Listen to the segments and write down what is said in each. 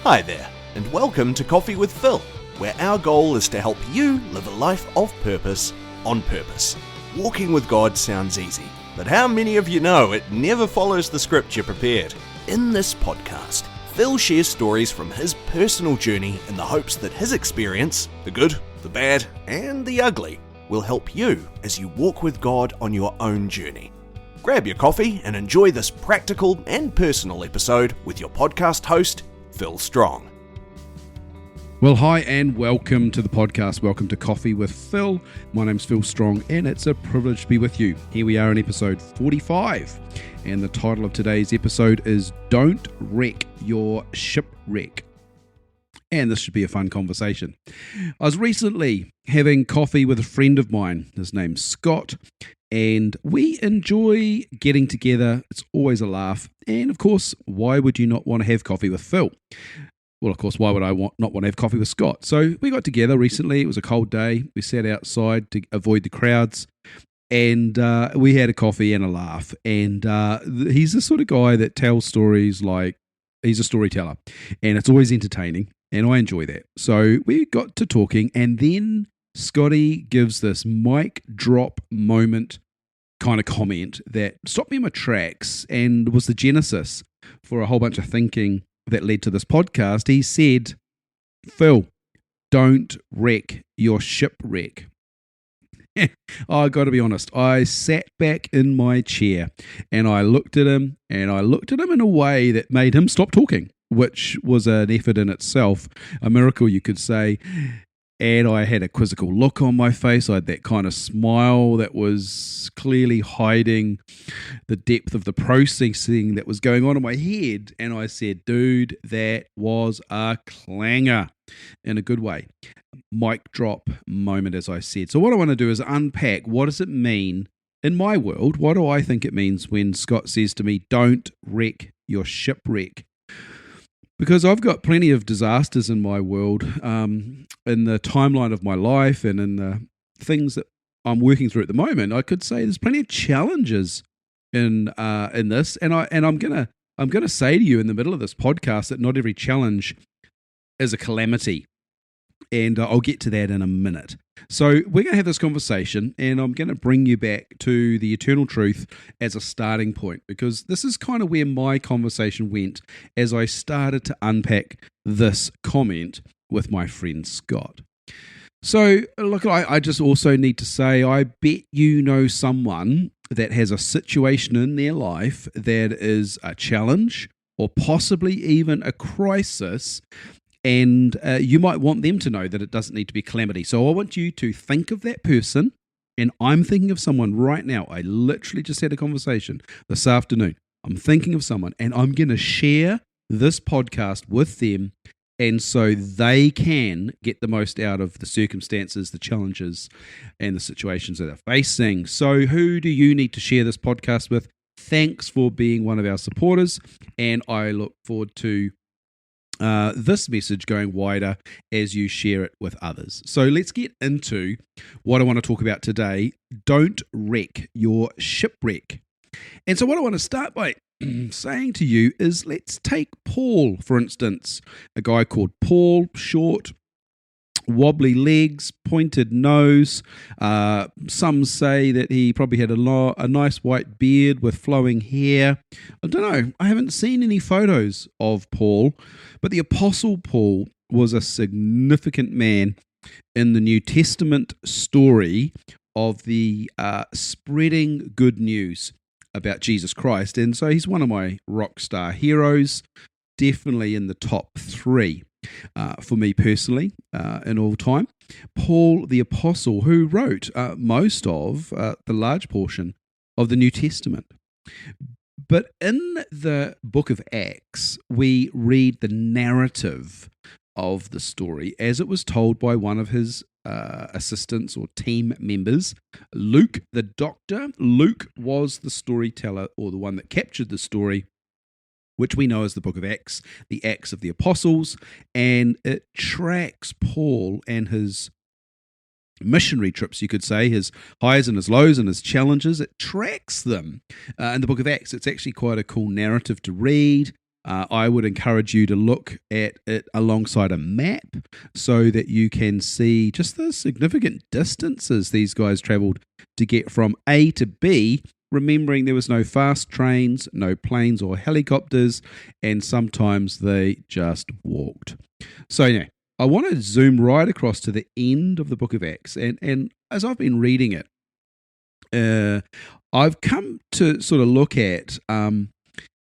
Hi there, and welcome to Coffee with Phil, where our goal is to help you live a life of purpose on purpose. Walking with God sounds easy, but how many of you know it never follows the script you prepared? In this podcast, Phil shares stories from his personal journey in the hopes that his experience, the good, the bad, and the ugly, will help you as you walk with God on your own journey. Grab your coffee and enjoy this practical and personal episode with your podcast host, Phil Strong. Well, hi and welcome to the podcast. Welcome to Coffee with Phil. My name's Phil Strong and it's a privilege to be with you. Here we are in episode 45 and the title of today's episode is Don't Wreck Your Shipwreck. And this should be a fun conversation. I was recently having coffee with a friend of mine. His name's Scott. And we enjoy getting together. It's always a laugh. And of course, why would you not want to have coffee with Phil? Well, of course, why would I not want to have coffee with Scott? So we got together recently. It was a cold day. We sat outside to avoid the crowds. And we had a coffee and a laugh. And he's the sort of guy that tells stories like he's a storyteller. And it's always entertaining. And I enjoy that. So we got to talking. And then Scotty gives this mic drop moment kind of comment that stopped me in my tracks and was the genesis for a whole bunch of thinking that led to this podcast. He said, Phil, don't wreck your shipwreck. I got to be honest, I sat back in my chair and I looked at him in a way that made him stop talking, which was an effort in itself, a miracle you could say. And I had a quizzical look on my face. I had that kind of smile that was clearly hiding the depth of the processing that was going on in my head. And I said, dude, that was a clanger in a good way. Mic drop moment, as I said. So what I want to do is unpack what does it mean in my world? What do I think it means when Scott says to me, don't wreck your shipwreck? Because I've got plenty of disasters in my world, in the timeline of my life and in the things that I'm working through at the moment. I could say there's plenty of challenges in this, and I'm gonna say to you in the middle of this podcast that not every challenge is a calamity, and I'll get to that in a minute. So we're going to have this conversation, and I'm going to bring you back to the eternal truth as a starting point, because this is kind of where my conversation went as I started to unpack this comment with my friend Scott. So, look, I just also need to say, I bet you know someone that has a situation in their life that is a challenge or possibly even a crisis. And you might want them to know that it doesn't need to be calamity. So I want you to think of that person. And I'm thinking of someone right now. I literally just had a conversation this afternoon. I'm thinking of someone and I'm going to share this podcast with them. And so they can get the most out of the circumstances, the challenges, and the situations that they're facing. So who do you need to share this podcast with? Thanks for being one of our supporters. And I look forward to this message going wider as you share it with others. So let's get into what I want to talk about today. Don't wreck your shipwreck. And so what I want to start by saying to you is, let's take Paul, for instance, a guy called Paul, short, wobbly legs, pointed nose. Some say that he probably had a nice white beard with flowing hair. I don't know. I haven't seen any photos of Paul, but the Apostle Paul was a significant man in the New Testament story of the spreading good news about Jesus Christ. And so he's one of my rock star heroes, definitely in the top three. For me personally, in all time, Paul the Apostle, who wrote most of the large portion of the New Testament. But in the book of Acts, we read the narrative of the story as it was told by one of his assistants or team members, Luke the doctor. Luke was the storyteller, or the one that captured the story, which we know as the book of Acts, the Acts of the Apostles, and it tracks Paul and his missionary trips, you could say, his highs and his lows and his challenges. It tracks them in the book of Acts. It's actually quite a cool narrative to read. I would encourage you to look at it alongside a map so that you can see just the significant distances these guys traveled to get from A to B, remembering there was no fast trains, no planes or helicopters, and sometimes they just walked. So yeah, I want to zoom right across to the end of the book of Acts, and as I've been reading it, I've come to sort of look at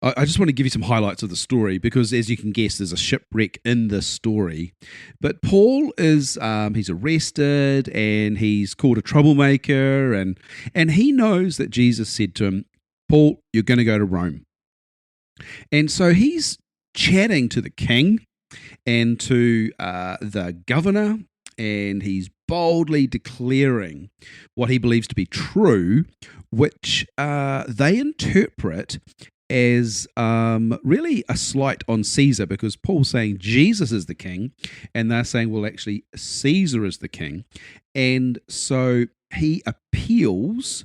I just want to give you some highlights of the story because, as you can guess, there's a shipwreck in this story. But Paul is he's arrested and he's called a troublemaker, and he knows that Jesus said to him, "Paul, you're going to go to Rome." And so he's chatting to the king and to the governor, and he's boldly declaring what he believes to be true, which they interpret as really a slight on Caesar, because Paul's saying Jesus is the king, and they're saying, well, actually, Caesar is the king. And so he appeals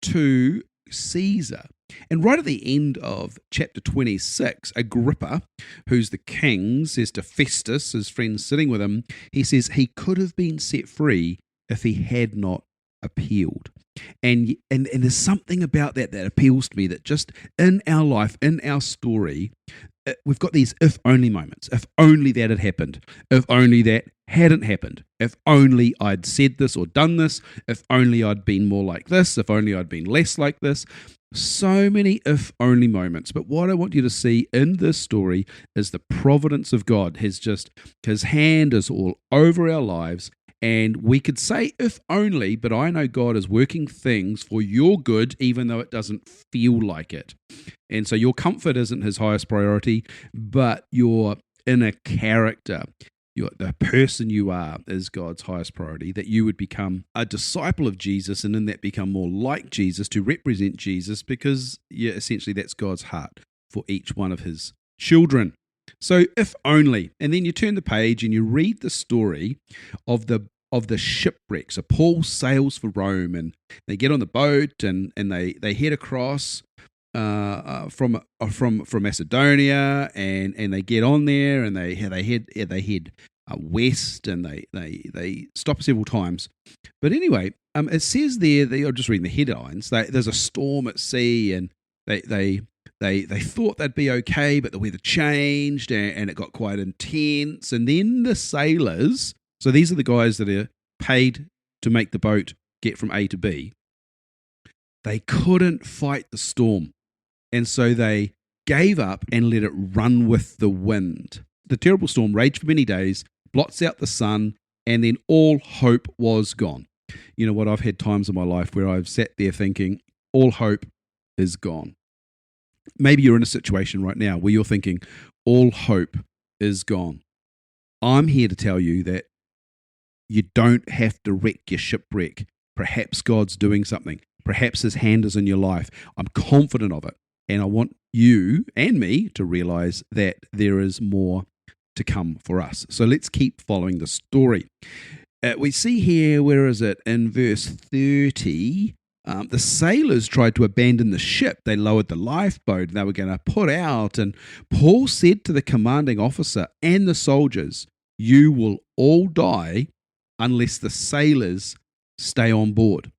to Caesar. And right at the end of chapter 26, Agrippa, who's the king, says to Festus, his friend sitting with him, he says he could have been set free if he had not appealed. And there's something about that appeals to me, that just in our life, in our story, we've got these if only moments. If only that had happened. If only that hadn't happened. If only I'd said this or done this. If only I'd been more like this. If only I'd been less like this. So many if only moments. But what I want you to see in this story is the providence of God. His hand is all over our lives. And we could say if only, but I know God is working things for your good, even though it doesn't feel like it. And so your comfort isn't his highest priority, but your inner character, the person you are, is God's highest priority, that you would become a disciple of Jesus and in that become more like Jesus, to represent Jesus, because essentially that's God's heart for each one of his children. So if only, and then you turn the page and you read the story of the shipwreck. So Paul sails for Rome, and they get on the boat and they head across from Macedonia, and they get on there and they head west, and they stop several times. But anyway, it says there, I'm just reading the headlines. There's a storm at sea, and they thought they'd be okay, but the weather changed and it got quite intense. And then the sailors, so these are the guys that are paid to make the boat get from A to B, they couldn't fight the storm. And so they gave up and let it run with the wind. The terrible storm raged for many days, blots out the sun, and then all hope was gone. You know what? I've had times in my life where I've sat there thinking, all hope is gone. Maybe you're in a situation right now where you're thinking, all hope is gone. I'm here to tell you that you don't have to wreck your shipwreck. Perhaps God's doing something. Perhaps his hand is in your life. I'm confident of it. And I want you and me to realize that there is more to come for us. So let's keep following the story. We see here, where is it? In verse 30, the sailors tried to abandon the ship. They lowered the lifeboat and they were going to put out. And Paul said to the commanding officer and the soldiers, "You will all die unless the sailors stay on board."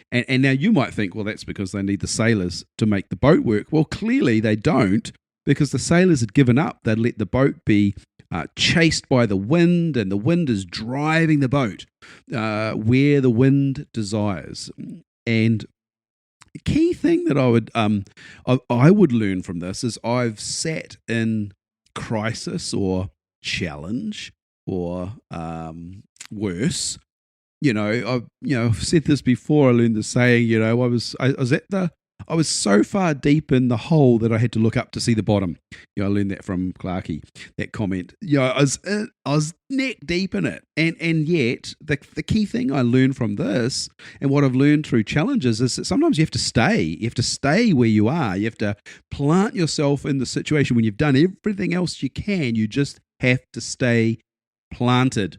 And now you might think, well, that's because they need the sailors to make the boat work. Well, clearly they don't, because the sailors had given up. They'd let the boat be chased by the wind, and the wind is driving the boat where the wind desires. And the key thing that I would learn from this is, I've sat in crisis or challenge or worse. I've said this before. I learned the saying. I was so far deep in the hole that I had to look up to see the bottom. I learned that from Clarkey, that comment. I was neck deep in it, and yet the key thing I learned from this, and what I've learned through challenges, is that sometimes you have to stay. You have to stay where you are. You have to plant yourself in the situation when you've done everything else you can. You just have to stay planted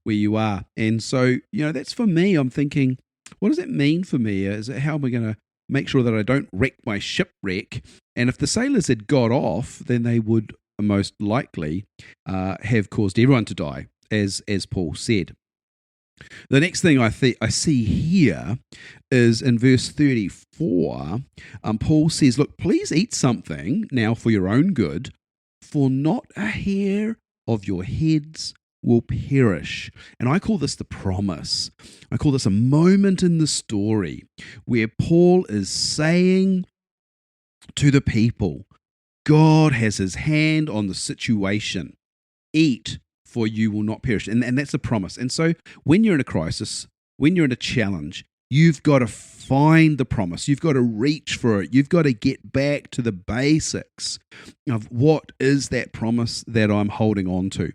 where you are. And so, that's for me. I'm thinking, what does that mean for me? Is it, how am I going to make sure that I don't wreck my shipwreck. And if the sailors had got off, then they would most likely have caused everyone to die, as Paul said. The next thing I see here is in verse 34, Paul says, look, please eat something now for your own good, for not a hair of your heads will perish. And I call this the promise. I call this a moment in the story where Paul is saying to the people, God has his hand on the situation. Eat, for you will not perish. And that's a promise. And so when you're in a crisis, when you're in a challenge, you've got to find the promise. You've got to reach for it. You've got to get back to the basics of what is that promise that I'm holding on to.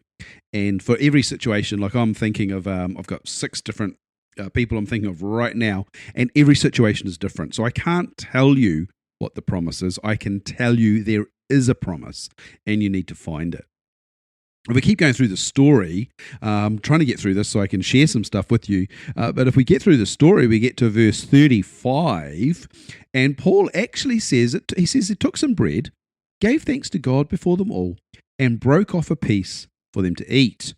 And for every situation, like I'm thinking of, I've got 6 different people I'm thinking of right now, and every situation is different. So I can't tell you what the promise is. I can tell you there is a promise, and you need to find it. If we keep going through the story, I'm trying to get through this so I can share some stuff with you. But if we get through the story, we get to verse 35, and Paul actually says it. He says he took some bread, gave thanks to God before them all, and broke off a piece for them to eat.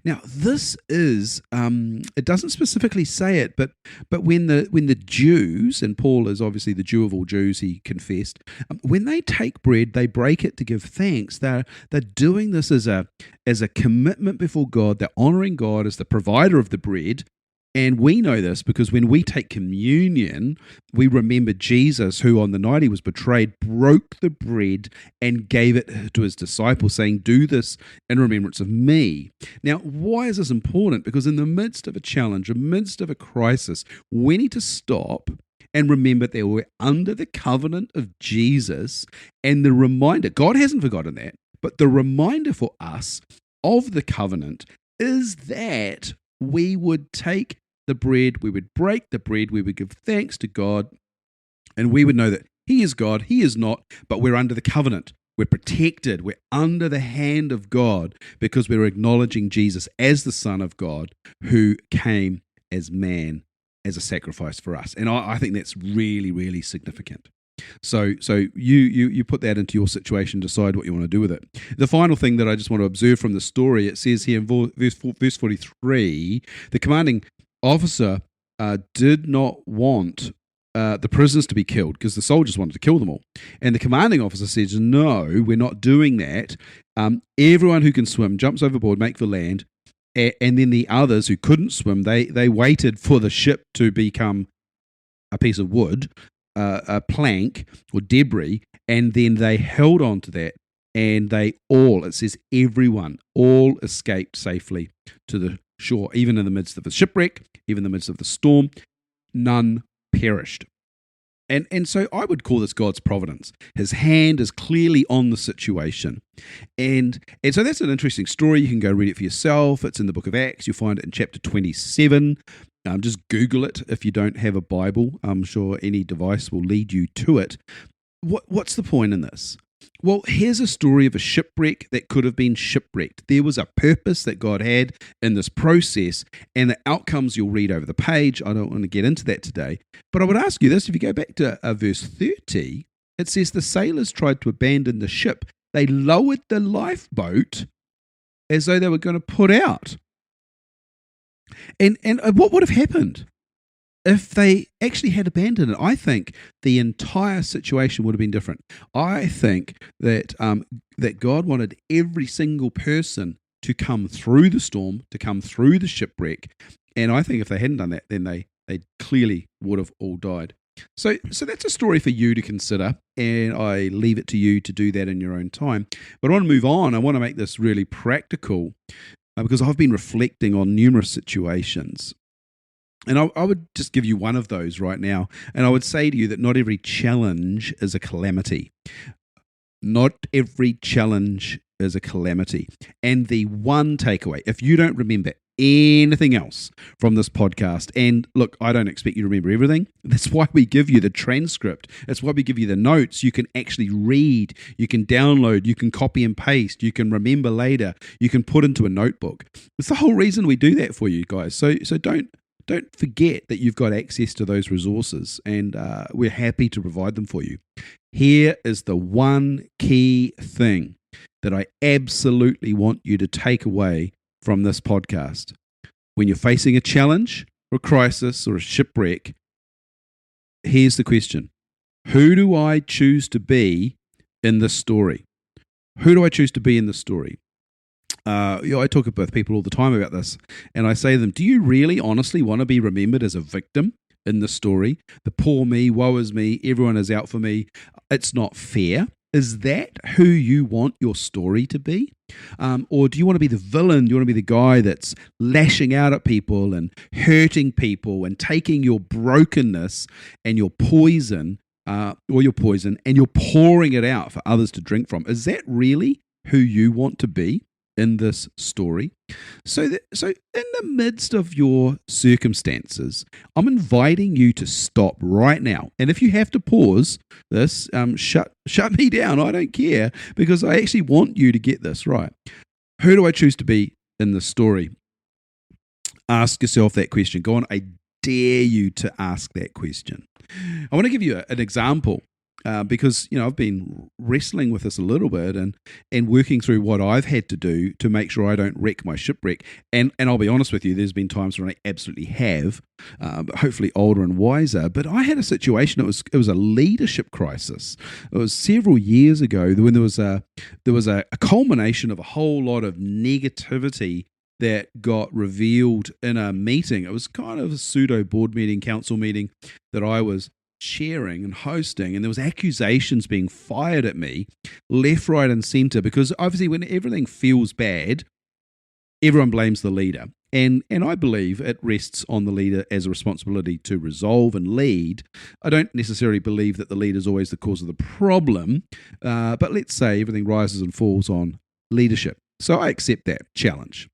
Now, this is, it doesn't specifically say it, but when the Jews, and Paul is obviously the Jew of all Jews, he confessed, when they take bread, they break it to give thanks. They're doing this as a commitment before God. They're honoring God as the provider of the bread. And we know this because when we take communion, we remember Jesus, who on the night he was betrayed, broke the bread and gave it to his disciples, saying, do this in remembrance of me. Now, why is this important? Because in the midst of a challenge, in the midst of a crisis, we need to stop and remember that we're under the covenant of Jesus, and the reminder, God hasn't forgotten that, but the reminder for us of the covenant is that we would take the bread, we would break the bread, we would give thanks to God, and we would know that he is God, he is not, but we're under the covenant. We're protected. We're under the hand of God because we're acknowledging Jesus as the Son of God who came as man, as a sacrifice for us. And I think that's really, really significant. So you put that into your situation, decide what you want to do with it. The final thing that I just want to observe from the story, it says here in verse 43, the commanding officer did not want the prisoners to be killed because the soldiers wanted to kill them all. And the commanding officer says, no, we're not doing that. Everyone who can swim jumps overboard, make for land. And then the others who couldn't swim, they waited for the ship to become a piece of wood, a plank or debris, and then they held on to that, and they all, it says everyone, all escaped safely to the shore, even in the midst of the shipwreck, even in the midst of the storm, none perished. And so I would call this God's providence. His hand is clearly on the situation. And so that's an interesting story. You can go read it for yourself. It's in the book of Acts. You'll find it in chapter 27. Just Google it if you don't have a Bible. I'm sure any device will lead you to it. What's the point in this? Well, here's a story of a shipwreck that could have been shipwrecked. There was a purpose that God had in this process, and the outcomes you'll read over the page. I don't want to get into that today, but I would ask you this. If you go back to verse 30, it says the sailors tried to abandon the ship. They lowered the lifeboat as though they were going to put out. And what would have happened if they actually had abandoned it? I think the entire situation would have been different. I think that that God wanted every single person to come through the storm, to come through the shipwreck, and I think if they hadn't done that, then they clearly would have all died. So that's a story for you to consider, and I leave it to you to do that in your own time. But I want to move on. I want to make this really practical because I've been reflecting on numerous situations. And I would just give you one of those right now. And I would say to you that not every challenge is a calamity. Not every challenge is a calamity. And the one takeaway, if you don't remember anything else from this podcast, and look, I don't expect you to remember everything. That's why we give you the transcript. That's why we give you the notes. You can actually read, you can download, you can copy and paste, you can remember later, you can put into a notebook. It's the whole reason we do that for you guys. So don't don't forget that you've got access to those resources, and we're happy to provide them for you. Here is the one key thing that I absolutely want you to take away from this podcast. When you're facing a challenge or a crisis or a shipwreck, here's the question. Who do I choose to be in this story? Who do I choose to be in this story? I talk with people all the time about this, and I say to them, do you really honestly want to be remembered as a victim in the story? The poor me, woe is me, everyone is out for me, it's not fair. Is that who you want your story to be? Or do you want to be the villain? Do you want to be the guy that's lashing out at people and hurting people and taking your brokenness and your poison, and you're pouring it out for others to drink from? Is that really who you want to be in this story? So in the midst of your circumstances, I'm inviting you to stop right now. And if you have to pause this, shut me down. I don't care, because I actually want you to get this right. Who do I choose to be in this story? Ask yourself that question. Go on, I dare you to ask that question. I want to give you an example. Because I've been wrestling with this a little bit and working through what I've had to do to make sure I don't wreck my shipwreck. And I'll be honest with you, there's been times when I absolutely have, but hopefully older and wiser. But I had a situation. It was a leadership crisis. It was several years ago when there was a culmination of a whole lot of negativity that got revealed in a meeting. It was kind of a pseudo board meeting, council meeting that I was chairing and hosting, and there was accusations being fired at me left, right, and center, because obviously when everything feels bad, everyone blames the leader. And I believe it rests on the leader as a responsibility to resolve and lead. I don't necessarily believe that the leader is always the cause of the problem, but let's say everything rises and falls on leadership. So I accept that challenge.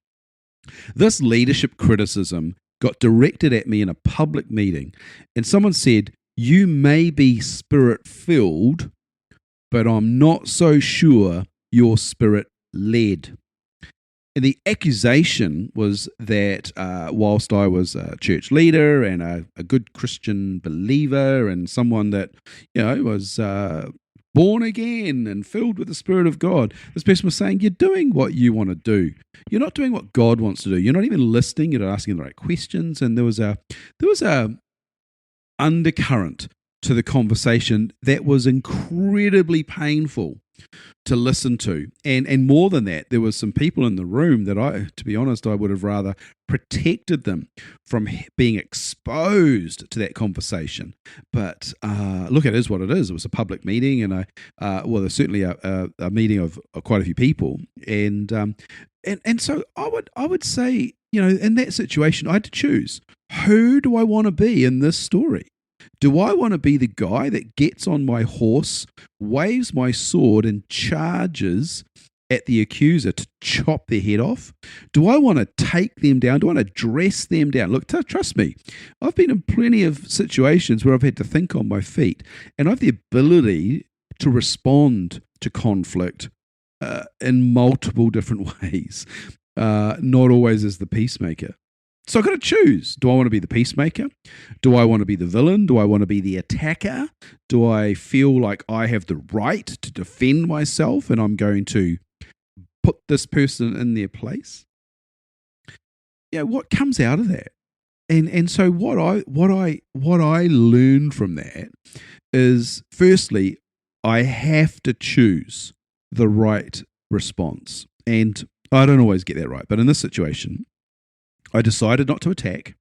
This leadership criticism got directed at me in a public meeting, and someone said, "You may be spirit-filled, but I'm not so sure you're spirit-led." And the accusation was that whilst I was a church leader and a good Christian believer and someone that was born again and filled with the Spirit of God, this person was saying, you're doing what you want to do. You're not doing what God wants to do. You're not even listening. You're not asking the right questions. And there was a undercurrent to the conversation that was incredibly painful to listen to. And more than that, there was some people in the room that to be honest, I would have rather protected them from being exposed to that conversation. But look, it is what it is. It was a public meeting, and there's certainly a meeting of quite a few people. And so I would say, in that situation, I had to choose. Who do I want to be in this story? Do I want to be the guy that gets on my horse, waves my sword, and charges at the accuser to chop their head off? Do I want to take them down? Do I want to dress them down? Look, trust me, I've been in plenty of situations where I've had to think on my feet, and I have the ability to respond to conflict in multiple different ways, not always as the peacemaker. So I've got to choose. Do I want to be the peacemaker? Do I want to be the villain? Do I want to be the attacker? Do I feel like I have the right to defend myself and I'm going to put this person in their place? What comes out of that? And so what I learned from that is, firstly, I have to choose the right response. And I don't always get that right, but in this situation, I decided not to attack.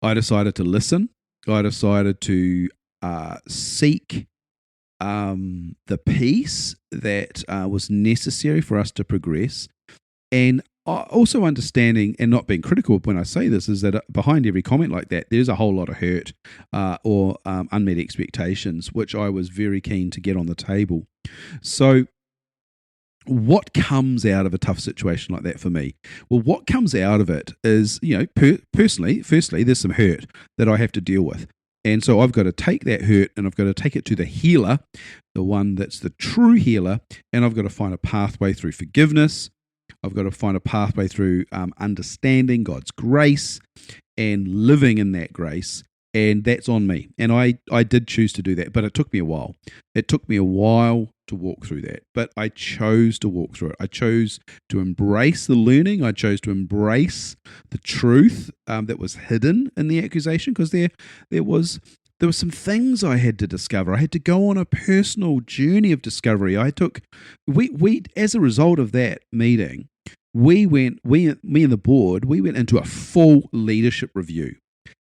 I decided to listen. I decided to seek the peace that was necessary for us to progress. And also understanding and not being critical when I say this is that behind every comment like that, there's a whole lot of hurt or unmet expectations, which I was very keen to get on the table. So what comes out of a tough situation like that for me? Well, what comes out of it is, personally, firstly, there's some hurt that I have to deal with. And so I've got to take that hurt and I've got to take it to the healer, the one that's the true healer, and I've got to find a pathway through forgiveness. I've got to find a pathway through understanding God's grace. and living in that grace. And that's on me. And I did choose to do that, but it took me a while. It took me a while to walk through that, but I chose to walk through it. I chose to embrace the learning. I chose to embrace the truth that was hidden in the accusation, because there were some things I had to discover. I had to go on a personal journey of discovery. We as a result of that meeting, me and the board, we went into a full leadership review.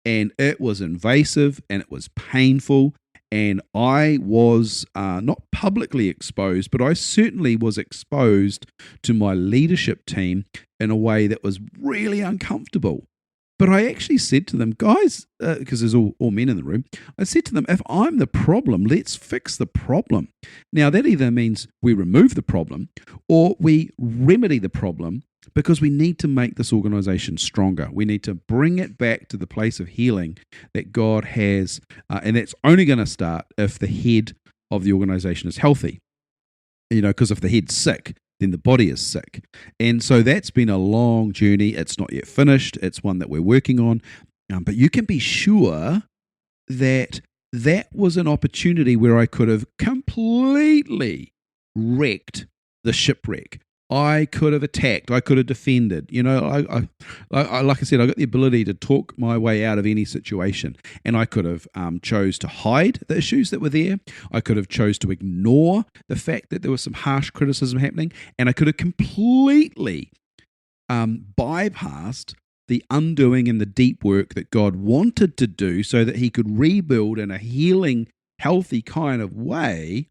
And it was invasive and it was painful. And I was not publicly exposed, but I certainly was exposed to my leadership team in a way that was really uncomfortable. But I actually said to them, guys, because there's all men in the room, I said to them, if I'm the problem, let's fix the problem. Now, that either means we remove the problem or we remedy the problem, because we need to make this organization stronger. We need to bring it back to the place of healing that God has, and that's only going to start if the head of the organization is healthy. Because if the head's sick, then the body is sick. And so that's been a long journey. It's not yet finished. It's one that we're working on. But you can be sure that was an opportunity where I could have completely wrecked the shipwreck. I could have attacked. I could have defended. I like I said, I got the ability to talk my way out of any situation, and I could have chose to hide the issues that were there. I could have chose to ignore the fact that there was some harsh criticism happening, and I could have completely bypassed the undoing and the deep work that God wanted to do, so that He could rebuild in a healing, healthy kind of way.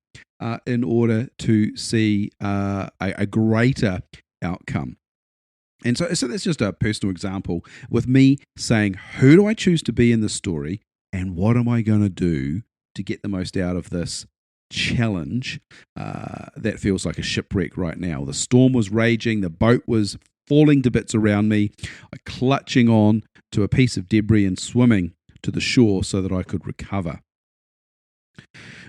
In order to see a greater outcome. And so that's just a personal example with me saying, who do I choose to be in this story, and what am I going to do to get the most out of this challenge that feels like a shipwreck right now. The storm was raging, the boat was falling to bits around me, clutching on to a piece of debris and swimming to the shore so that I could recover.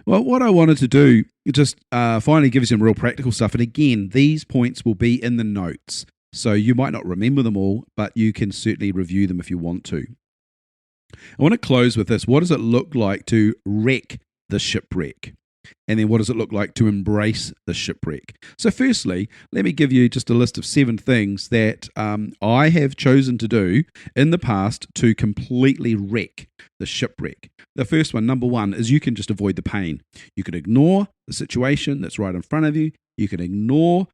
Well, what I wanted to do is just finally give you some real practical stuff. And again, these points will be in the notes. So you might not remember them all, but you can certainly review them if you want to. I want to close with this. What does it look like to wreck the shipwreck? And then what does it look like to embrace the shipwreck? So firstly, let me give you just a list of 7 things that I have chosen to do in the past to completely wreck the shipwreck. The first one, number 1, is you can just avoid the pain. You can ignore the situation that's right in front of you. You can ignore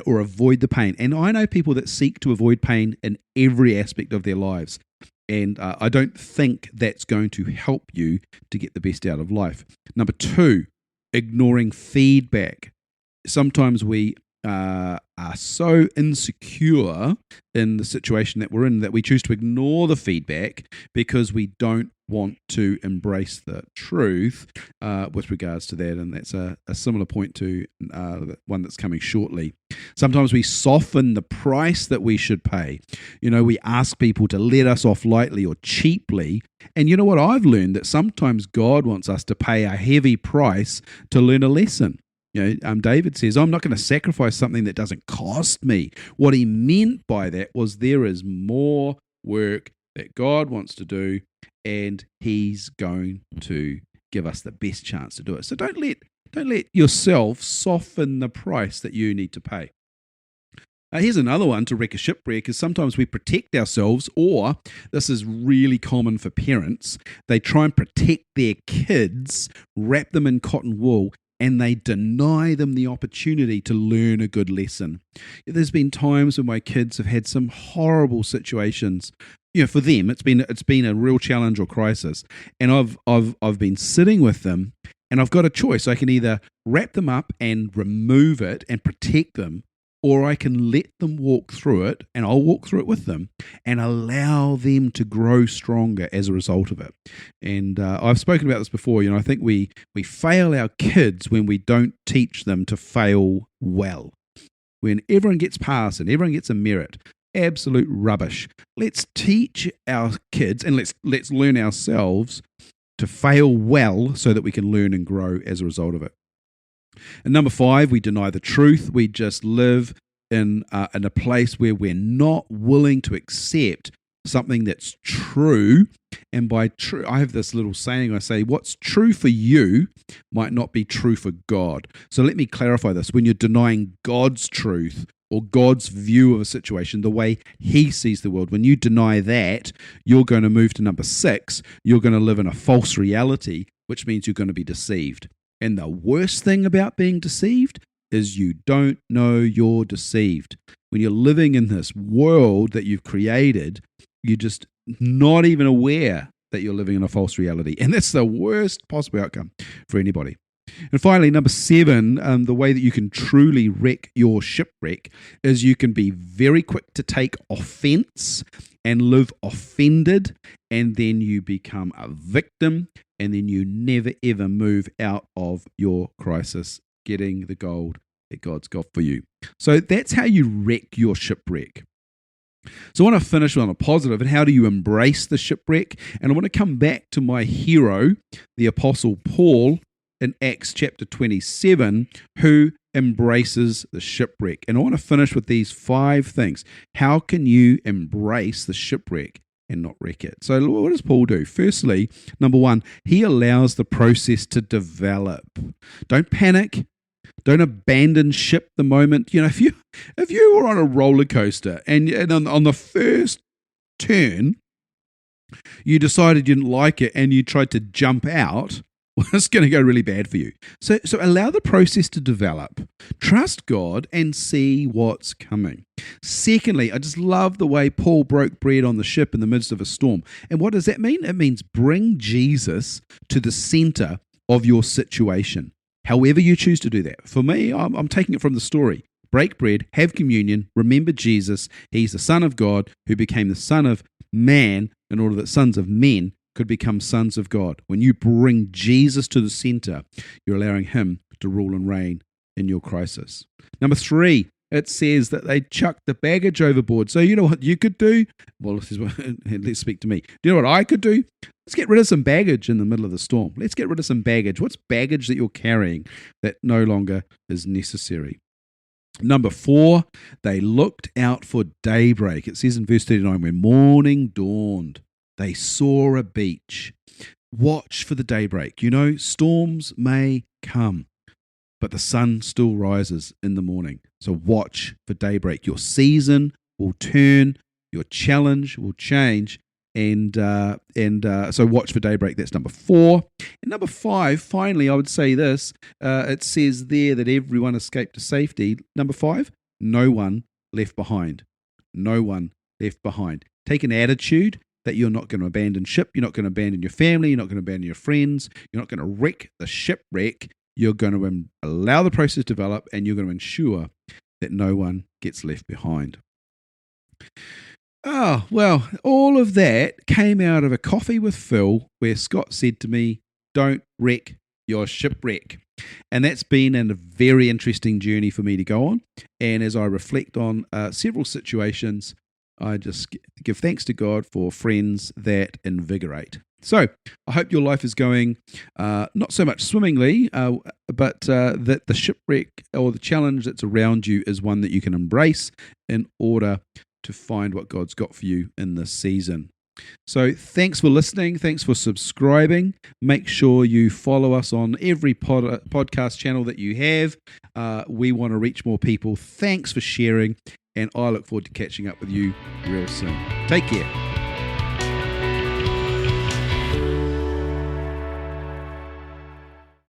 or avoid the pain. And I know people that seek to avoid pain in every aspect of their lives. And I don't think that's going to help you to get the best out of life. Number 2, ignoring feedback. Sometimes we are so insecure in the situation that we're in that we choose to ignore the feedback because we don't want to embrace the truth with regards to that. And that's a similar point to the one that's coming shortly. Sometimes we soften the price that we should pay. We ask people to let us off lightly or cheaply. And you know what? I've learned that sometimes God wants us to pay a heavy price to learn a lesson. David says, I'm not going to sacrifice something that doesn't cost me. What he meant by that was there is more work that God wants to do, and he's going to give us the best chance to do it. So don't let yourself soften the price that you need to pay. Here's another one to wreck a shipwreck is sometimes we protect ourselves, or this is really common for parents. They try and protect their kids, wrap them in cotton wool, and they deny them the opportunity to learn a good lesson. There's been times when my kids have had some horrible situations. For them, it's been a real challenge or crisis, and I've been sitting with them, and I've got a choice. I can either wrap them up and remove it and protect them, or I can let them walk through it, and I'll walk through it with them and allow them to grow stronger as a result of it. And I've spoken about this before. I think we fail our kids when we don't teach them to fail well. When everyone gets passed and everyone gets a merit, absolute rubbish. Let's teach our kids and let's learn ourselves to fail well so that we can learn and grow as a result of it. And number 5, we deny the truth. We just live in a place where we're not willing to accept something that's true. And by true, I have this little saying, I say, what's true for you might not be true for God. So let me clarify this. When you're denying God's truth or God's view of a situation, the way he sees the world, when you deny that, you're going to move to number 6. You're going to live in a false reality, which means you're going to be deceived. And the worst thing about being deceived is you don't know you're deceived. When you're living in this world that you've created, you're just not even aware that you're living in a false reality. And that's the worst possible outcome for anybody. And finally, number 7, the way that you can truly wreck your shipwreck is you can be very quick to take offense and live offended, and then you become a victim, and then you never ever move out of your crisis, getting the gold that God's got for you. So that's how you wreck your shipwreck. So I want to finish on a positive, and how do you embrace the shipwreck? And I want to come back to my hero, the Apostle Paul, in Acts chapter 27, who embraces the shipwreck. And I want to finish with these 5 things. How can you embrace the shipwreck and not wreck it? So what does Paul do? Firstly, number 1, he allows the process to develop. Don't panic. Don't abandon ship the moment. You know, if you were on a roller coaster and on the first turn, you decided you didn't like it and you tried to jump out, well, it's going to go really bad for you. So allow the process to develop. Trust God and see what's coming. Secondly, I just love the way Paul broke bread on the ship in the midst of a storm. And what does that mean? It means bring Jesus to the center of your situation. However you choose to do that. For me, I'm taking it from the story. Break bread, have communion, remember Jesus. He's the Son of God who became the Son of Man in order that sons of men could become sons of God. When you bring Jesus to the center, you're allowing him to rule and reign in your crisis. Number 3, it says that they chucked the baggage overboard. So you know what you could do? Well, let's speak to me. Do you know what I could do? Let's get rid of some baggage in the middle of the storm. Let's get rid of some baggage. What's baggage that you're carrying that no longer is necessary? Number 4, they looked out for daybreak. It says in verse 39, when morning dawned, they saw a beach. Watch for the daybreak. You know, storms may come, but the sun still rises in the morning. So watch for daybreak. Your season will turn, your challenge will change, and so watch for daybreak. That's number 4. And number 5, finally, I would say this. It says there that everyone escaped to safety. Number 5, no one left behind. No one left behind. Take an attitude that you're not going to abandon ship, you're not going to abandon your family, you're not going to abandon your friends, you're not going to wreck the shipwreck. You're going to allow the process to develop, and you're going to ensure that no one gets left behind. Oh, well, all of that came out of a coffee with Phil where Scott said to me, don't wreck your shipwreck. And that's been a very interesting journey for me to go on. And as I reflect on several situations, I just give thanks to God for friends that invigorate. So I hope your life is going not so much swimmingly, but that the shipwreck or the challenge that's around you is one that you can embrace in order to find what God's got for you in this season. So thanks for listening. Thanks for subscribing. Make sure you follow us on every podcast channel that you have. We want to reach more people. Thanks for sharing, and I look forward to catching up with you real soon. Take care.